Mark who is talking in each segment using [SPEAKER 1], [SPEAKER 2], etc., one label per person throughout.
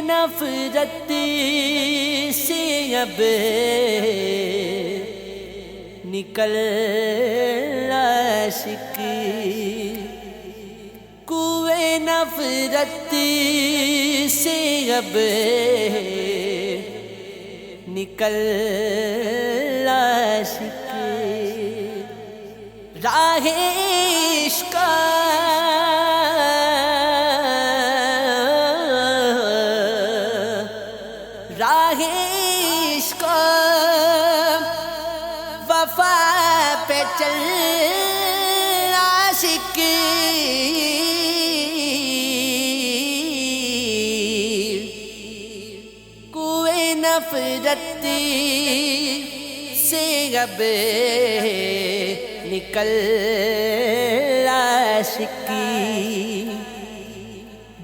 [SPEAKER 1] نفرت سے اب نکل عاشق، کوئے نفرت سے اب نکل عاشق، راہ عشق وفا پہ چل عاشق، کوئے نفرت سے اب نکل عاشق،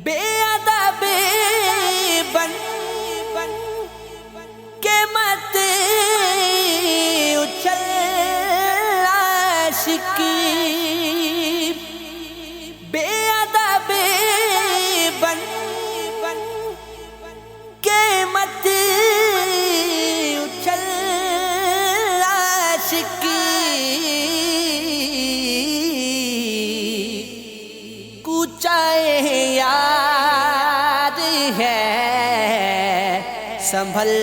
[SPEAKER 1] بے ادب بن کے مت اچھل عاشق، بے ادب بن کے مت اچھل عاشق، کوچہ یاد ہے سنبھل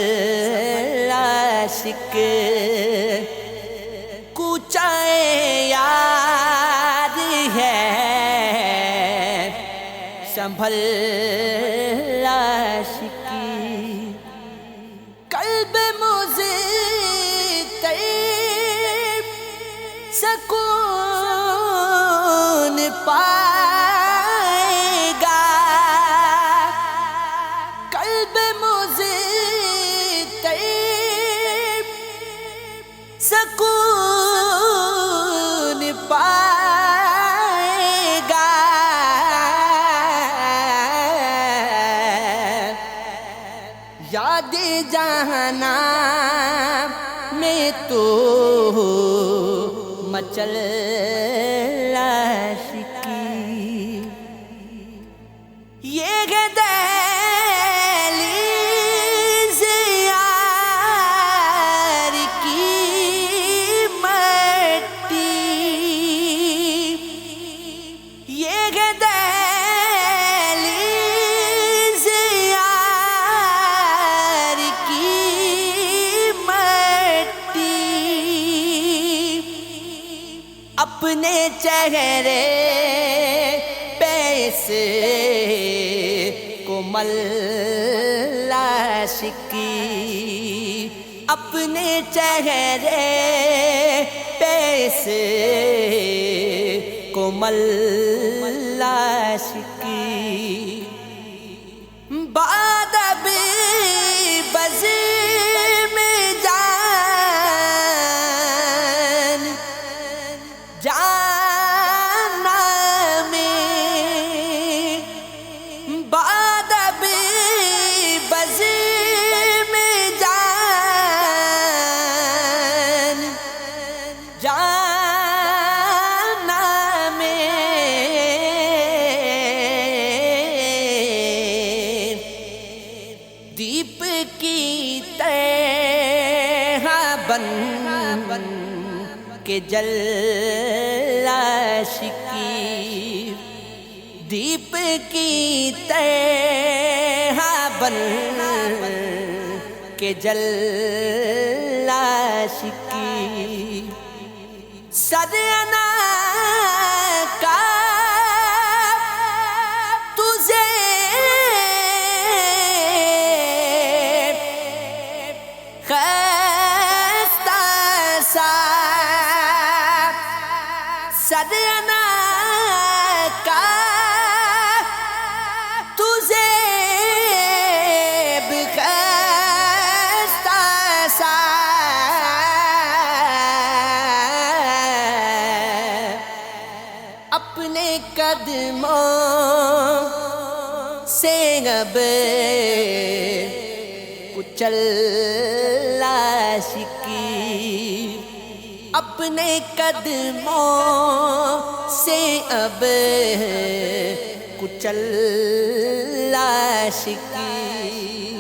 [SPEAKER 1] عاشق، کوچہ یاد ہے سنبھل عاشق، قلب مضطرب سکون پائے گا، قلب مضطرب سکون پائے گا، یاد جہانا میں تو مچل عاشق، یہ دہلیز یار کی مٹی، یہ دہلیز یار کی مٹی، اپنے چہرے پیس کو مل عاشق، اپنے چہرے پیس کو مل عاشق، بادب بزم جان جانا میں، بادب بزم جان جانا میں، دیپ کی طرح بن کے جل عاشق، دیپ کی طرح بن کے جل عاشق، سرنا کا تجھے خستہ سا، سرنا کا تجھے خستہ سا، اپنے قدموں سے اب کچل عاشق، اپنے قدموں سے اب کچل عاشقی